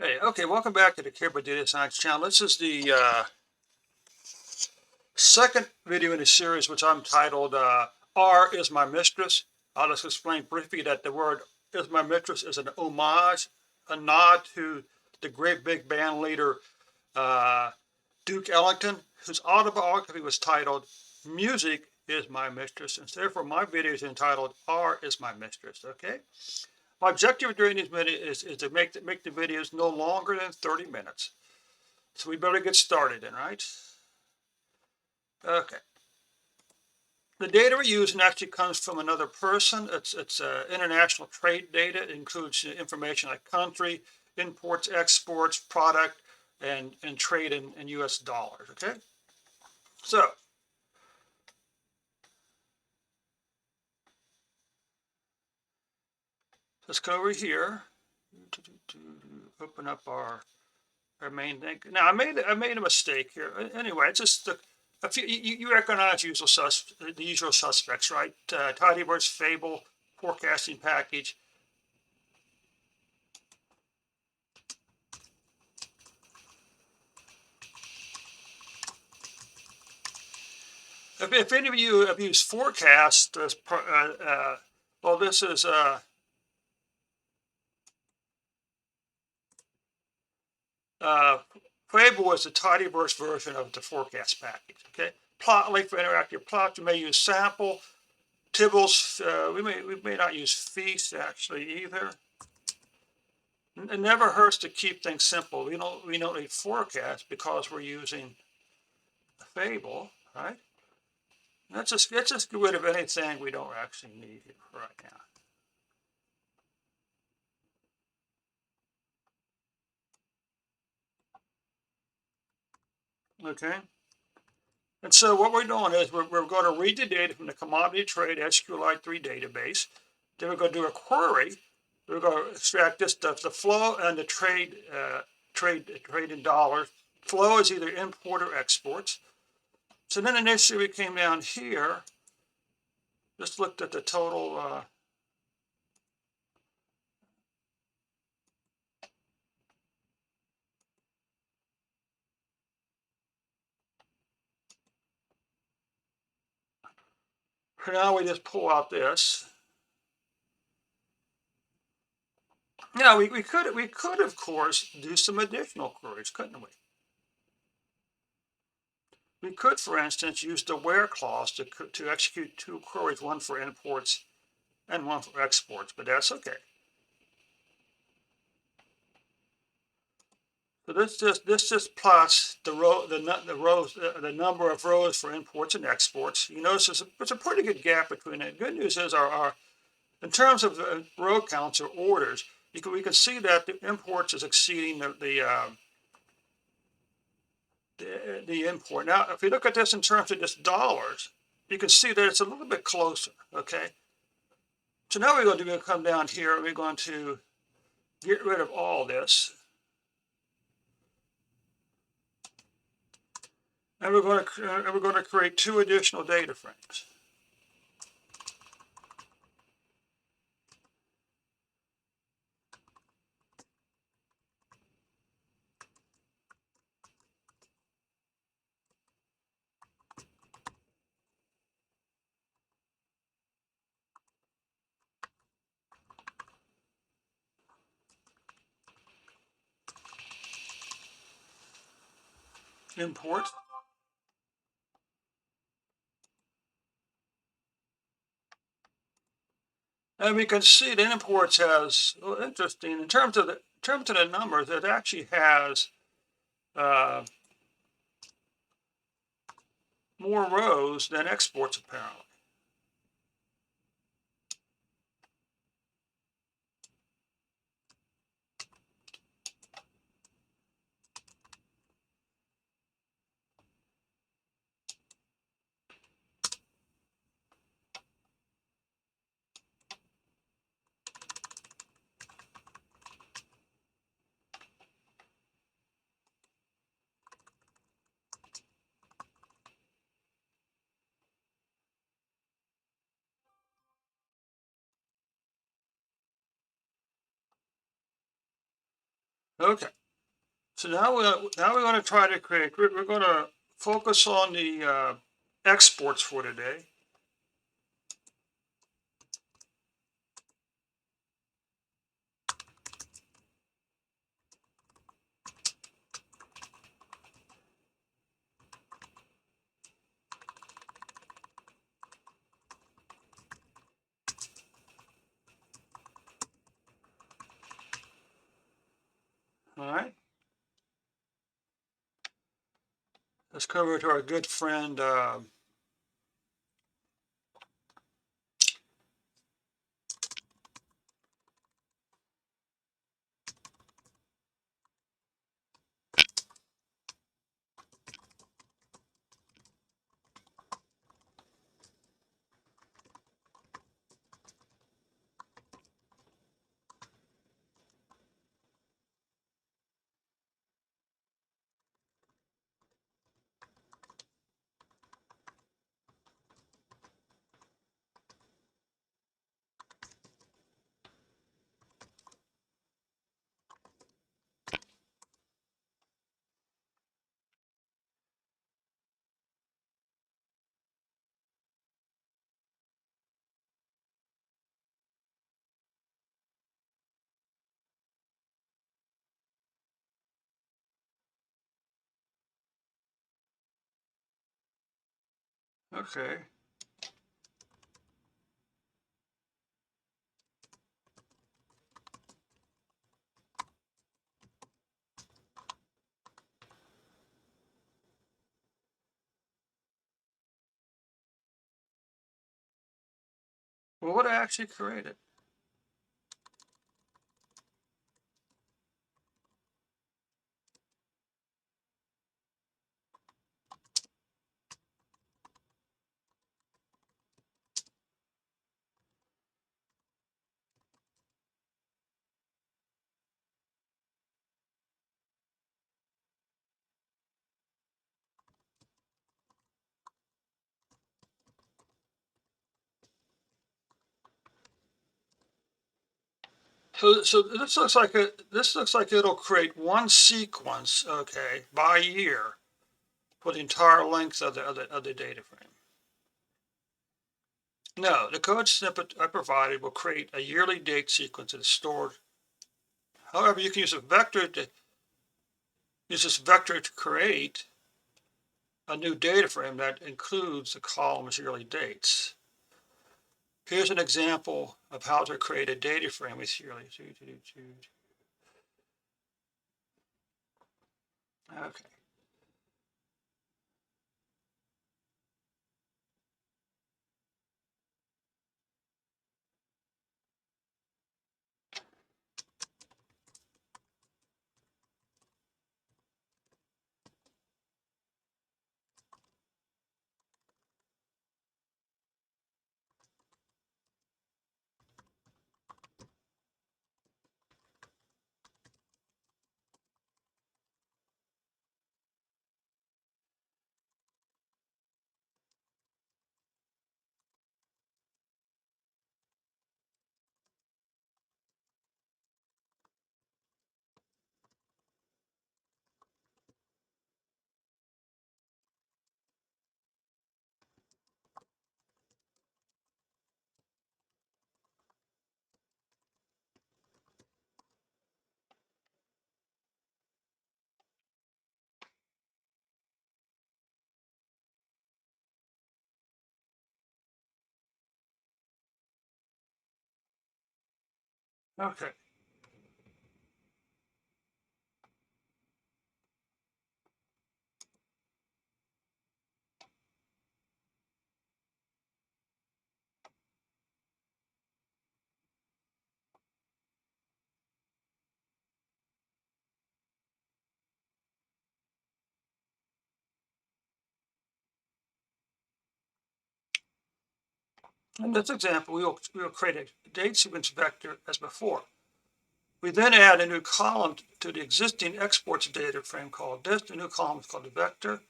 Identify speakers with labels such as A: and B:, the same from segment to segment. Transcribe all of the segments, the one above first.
A: Hey, okay, welcome back to the Cable Data Science channel. This is the second video in the series, which I'm titled R is My Mistress. I'll just explain briefly that the word is my mistress is an homage, a nod to the great big band leader Duke Ellington, whose autobiography was titled Music is My Mistress, and therefore my video is entitled R is My Mistress, okay? My objective during these videos is to make the videos no longer than 30 minutes. So we better get started then, right? Okay. The data we're using actually comes from another person. It's international trade data. It includes information like country, imports, exports, product, and trade in US dollars, okay? So let's go over here, open up our main thing. Now I made a mistake here. Anyway, it's just a few. You recognize the usual suspects, right? Tidyverse, Fable, forecasting package. If any of you have used forecast, well, this is uh, Fable is the tidyverse version of the forecast package. Okay, Plotly for interactive plots. You may use sample. Tibbles. We may not use feast actually either. It never hurts to keep things simple. We don't need forecast because we're using a Fable, right? Let's just get rid of anything we don't actually need here right now. Okay. And so what we're doing is we're going to read the data from the commodity trade SQLite3 database. Then we're going to do a query. We're going to extract this stuff, the flow and the trade in dollars. Flow is either import or exports. So then initially we came down here, just looked at the total. For now we just pull out this. Now we could of course do some additional queries, couldn't we? We could, for instance, use the where clause to execute two queries, one for imports and one for exports, but that's okay. So this just plots the number of rows for imports and exports. You notice there's a pretty good gap between it. Good news is our in terms of row counts or orders, we can see that the imports is exceeding the import. Now, if you look at this in terms of just dollars, you can see that it's a little bit closer. Okay. So now we're going to come down here. We're going to get rid of all this, and we're going to create two additional data frames. Import. And we can see the imports has, well, interesting, in terms of the numbers, it actually has more rows than exports apparently. Okay. So now we're going to try to create. We're going to focus on the exports for today. All right. Let's come over to our good friend. Okay. Well, what I actually created. So this looks like it'll create one sequence, okay, by year for the entire length of the data frame. No, the code snippet I provided will create a yearly date sequence that is stored. However, you can use this vector to create a new data frame that includes the column's yearly dates. Here's an example of how to create a data frame with yearly. Okay. Okay. In this example, we'll create a date sequence vector as before. We then add a new column to the existing exports data frame called this. The new column is called the vector.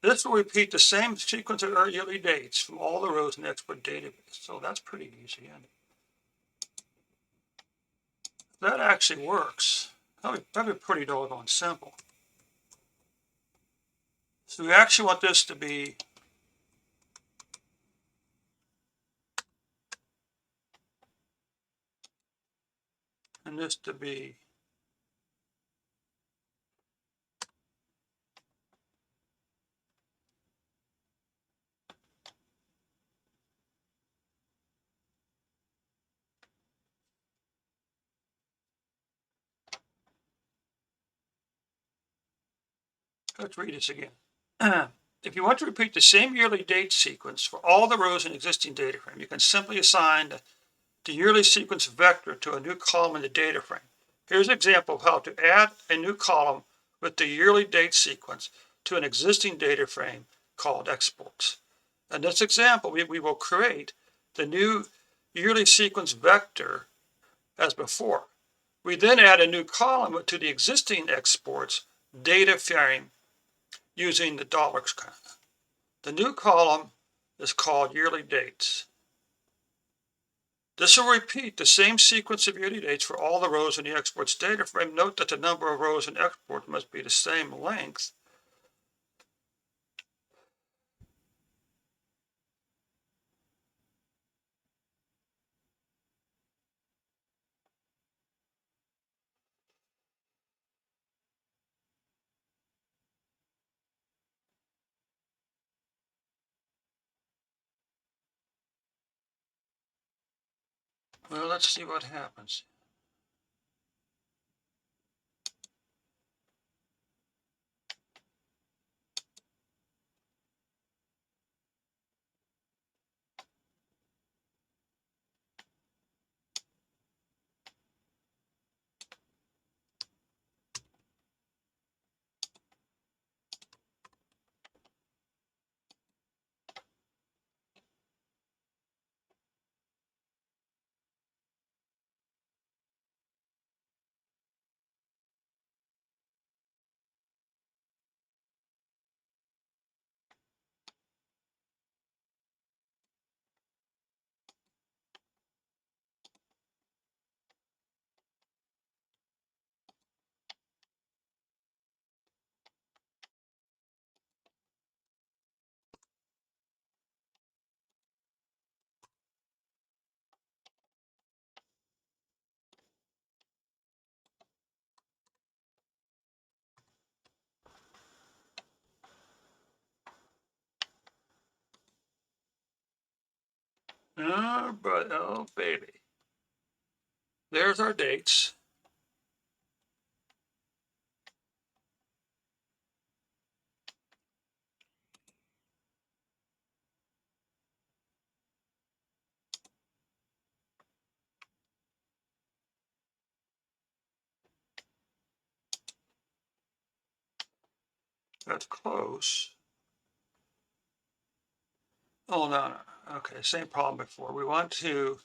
A: This will repeat the same sequence of yearly dates from all the rows in the export database. So that's pretty easy. And that actually works. Probably pretty doggone simple. So we actually want this to be and this to be let's read this again. If you want to repeat the same yearly date sequence for all the rows in the existing data frame, you can simply assign the yearly sequence vector to a new column in the data frame. Here's an example of how to add a new column with the yearly date sequence to an existing data frame called exports. In this example, we will create the new yearly sequence vector as before. We then add a new column to the existing exports data frame using the dollars sign. The new column is called yearly dates. This will repeat the same sequence of yearly dates for all the rows in the exports data frame. Note that the number of rows in export must be the same length. Well, let's see what happens. Oh, but oh, baby. There's our dates. That's close. Oh, no, no. Okay, same problem before. We want to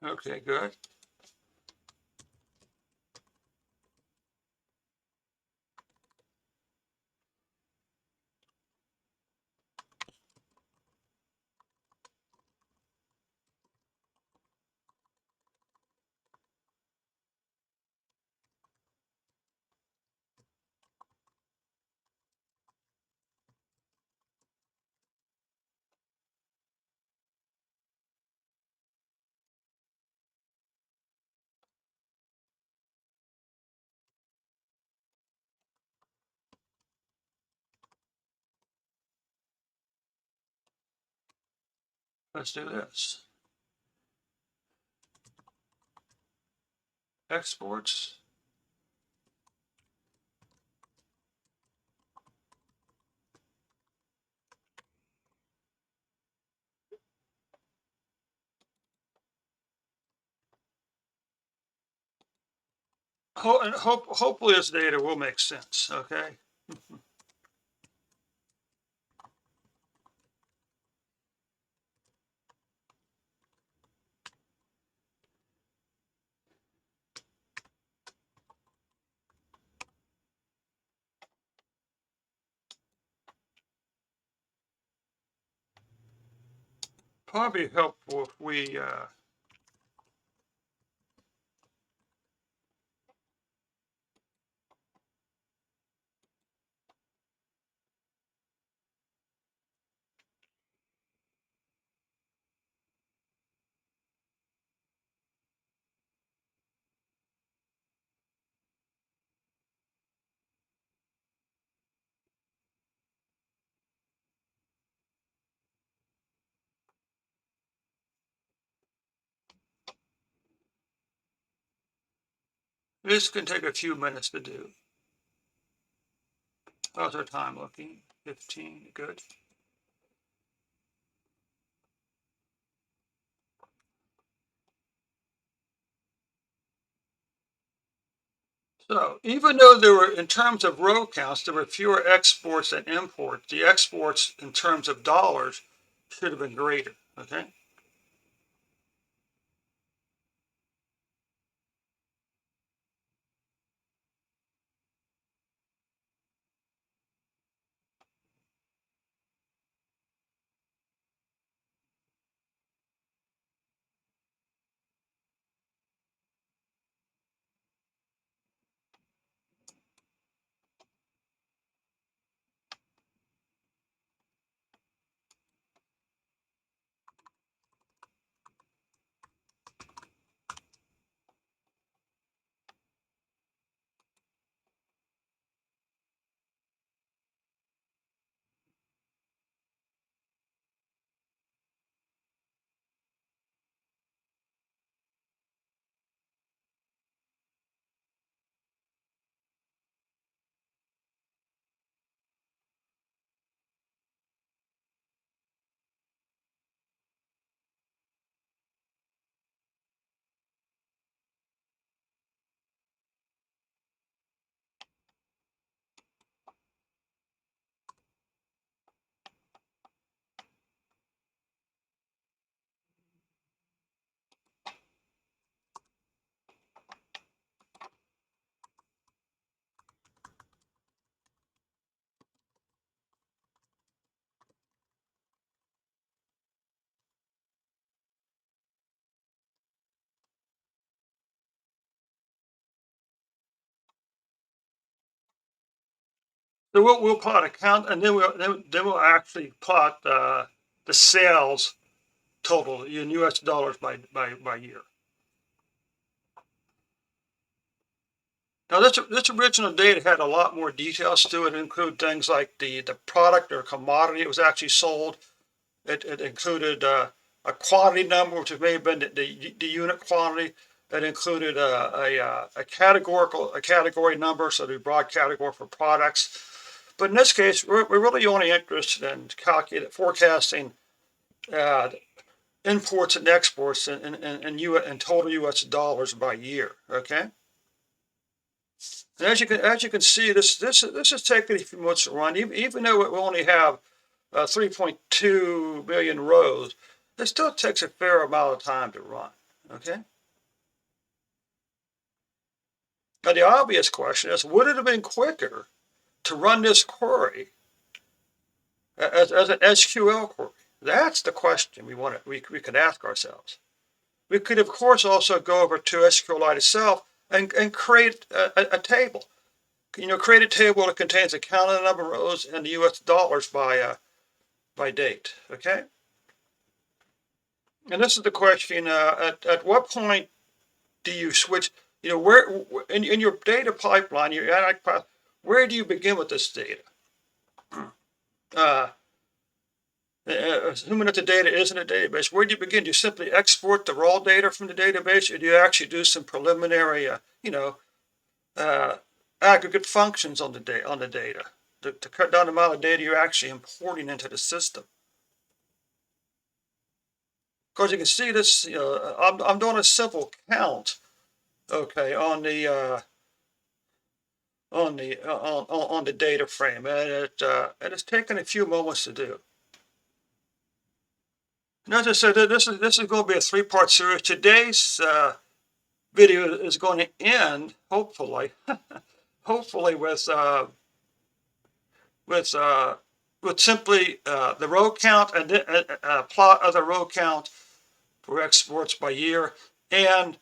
A: okay, good. Let's do this. Exports. Hopefully this data will make sense, okay? probably helpful if we this can take a few minutes to do. How's our time looking? 15, good. So even though there were, in terms of row counts, there were fewer exports than imports, the exports in terms of dollars should have been greater, okay? So we'll plot a count, and then we'll actually plot the sales total in U.S. dollars by year. Now this original data had a lot more details to it. It included things like the product or commodity it was actually sold. It included a quantity number, which may have been the unit quantity. It included a category number, so the broad category for products. But in this case, we're really only interested in forecasting uh, imports and exports in total U.S. dollars by year. Okay, and as you can see, this is taking a few months to run. Even though we only have 3.2 million rows, it still takes a fair amount of time to run. Okay. Now the obvious question is, would it have been quicker to run this query as an SQL query? That's the question we could ask ourselves. We could, of course, also go over to SQLite itself and create a table. Create a table that contains a count of the number of rows and the U.S. dollars by date. Okay. And this is the question: at what point do you switch? Where in your data pipeline, where do you begin with this data? Uh, Assuming that the data is in a database, where do you begin? Do you simply export the raw data from the database, or do you actually do some preliminary, uh, aggregate functions on the data to cut down the amount of data you're actually importing into the system? Because you can see this, I'm doing a simple count, okay, on the data frame, and it's taken a few moments to do. And as I said, this is going to be a three-part series. Today's video is going to end, hopefully, hopefully with with simply the row count and plot of the row count for exports by year and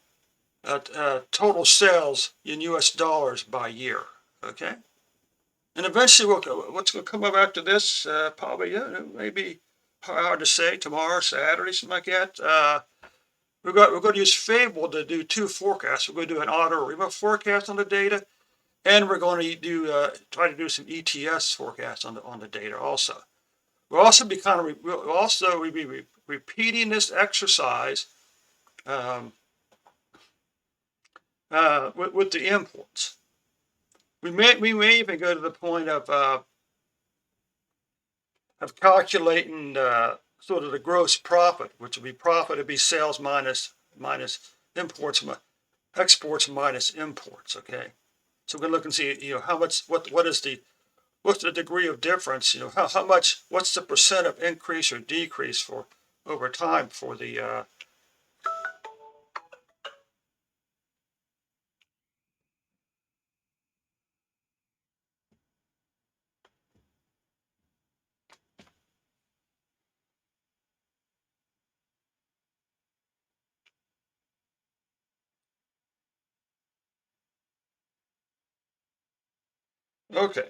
A: total sales in US dollars by year. Okay? And eventually, what's going to come up after this? Probably, maybe hard to say, tomorrow, Saturday, something like that. We're going to use Fable to do two forecasts. We're going to do an auto remote forecast on the data, and we're going to do try to do some ETS forecasts on the data also. We'll also be repeating this exercise with the imports. We may even go to the point of calculating sort of the gross profit, which would be profit would be sales minus imports, exports minus imports. Okay, so we're gonna look and see how much what's the degree of difference, how much, what's the percent of increase or decrease for over time for the okay.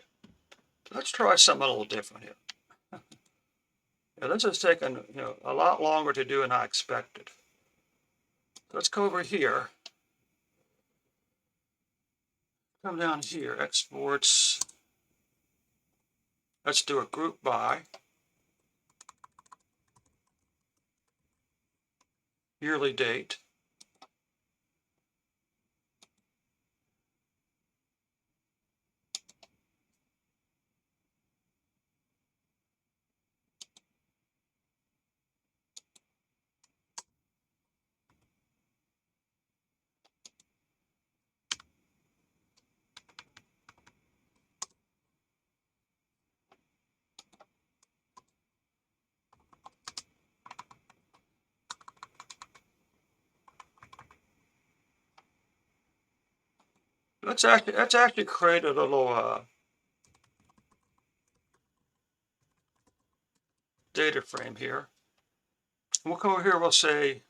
A: Let's try something a little different here. Yeah, this is taking a lot longer to do than I expected. Let's go over here. Come down here, exports. Let's do a group by yearly date. Let's actually create a little data frame here. We'll come over here. We'll say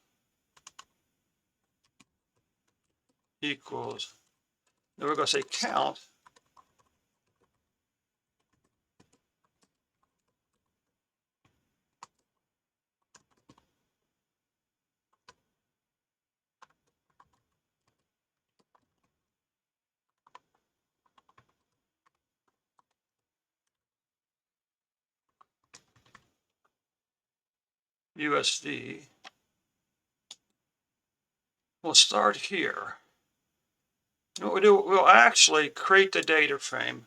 A: equals. Then we're going to say count USD. We'll start here. And what we do, we'll actually create the data frame.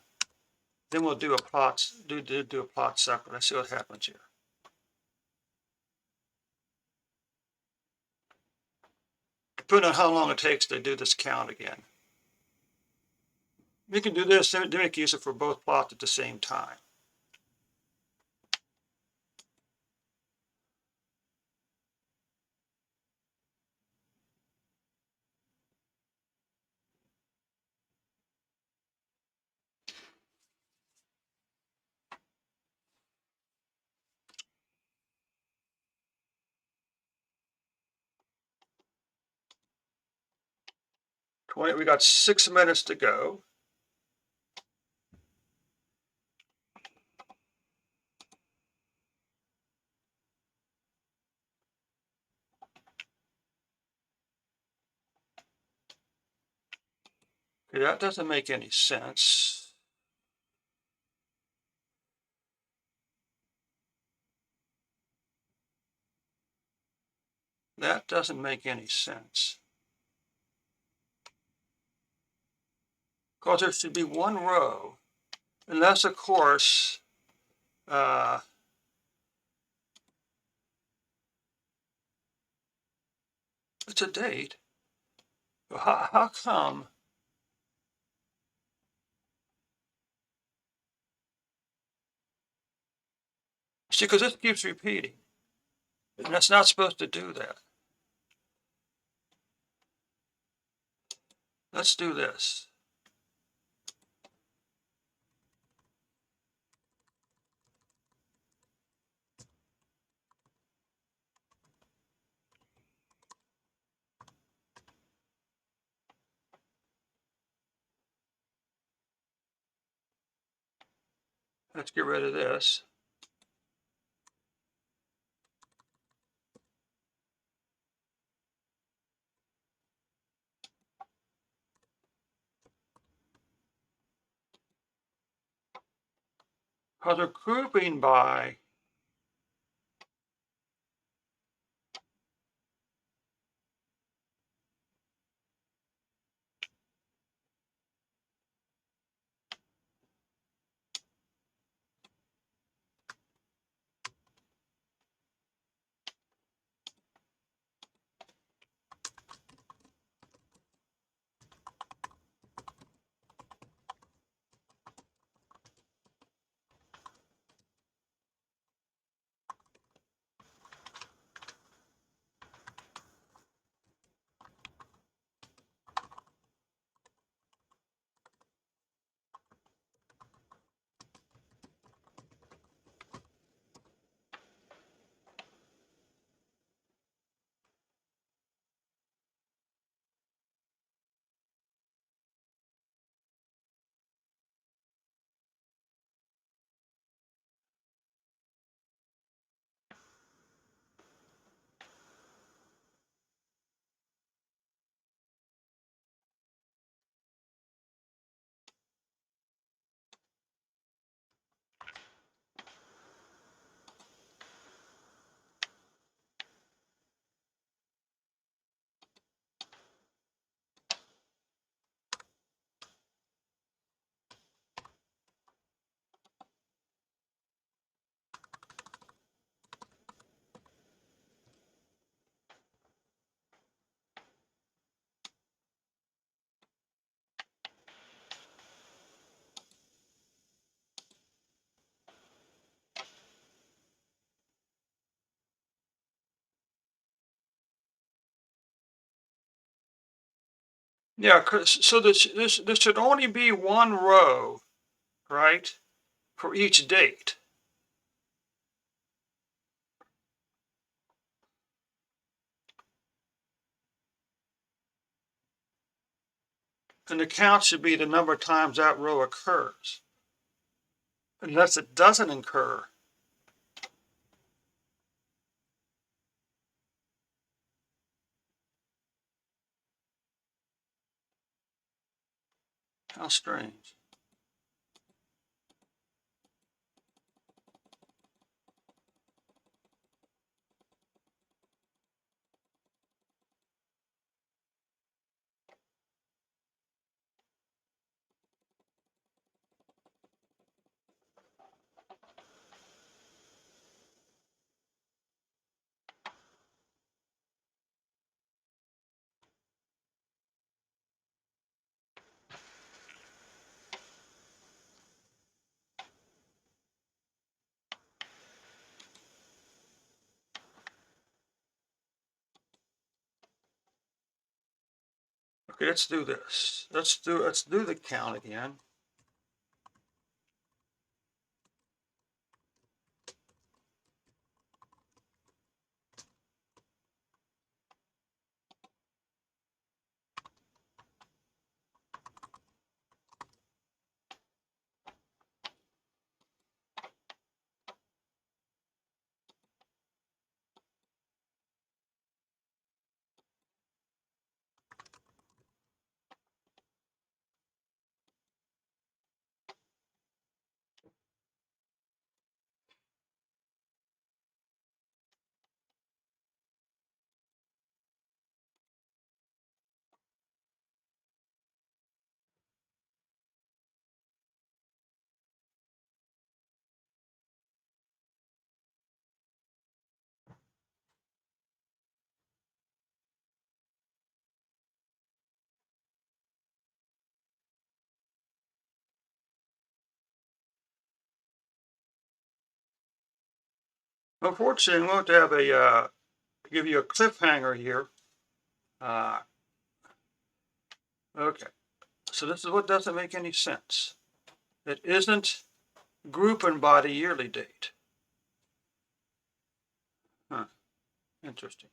A: Then we'll do a plot. Do a plot separate. Let's see what happens here. Depending on how long it takes to do this count again. We can do this, then make use of it for both plots at the same time. We got 6 minutes to go. Okay, that doesn't make any sense. That doesn't make any sense. Because there should be one row, unless, of course, it's a date. How come? See, because this keeps repeating. And that's not supposed to do that. Let's do this. Let's get rid of this. Because we're grouping by yeah, so this should only be one row, right, for each date. And the count should be the number of times that row occurs. Unless it doesn't occur. How strange. Okay, let's do this. Let's do the count again. Unfortunately, I'm going to have a give you a cliffhanger here. Okay, so this is what doesn't make any sense. It isn't grouping by the yearly date. Huh, interesting.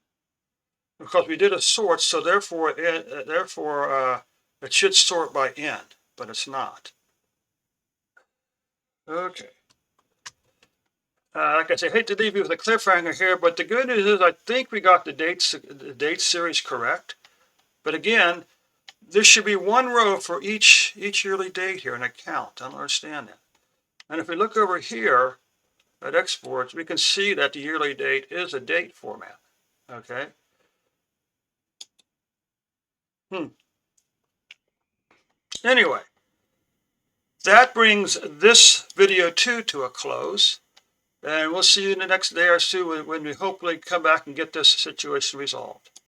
A: Because we did a sort, so therefore it should sort by end, but it's not. Okay. Like I say, I hate to leave you with a cliffhanger here, but the good news is I think we got the date series correct. But again, there should be one row for each yearly date here, an account. I don't understand that. And if we look over here at exports, we can see that the yearly date is a date format. Okay. Anyway, that brings this video too to a close. And we'll see you in the next day or two when we hopefully come back and get this situation resolved.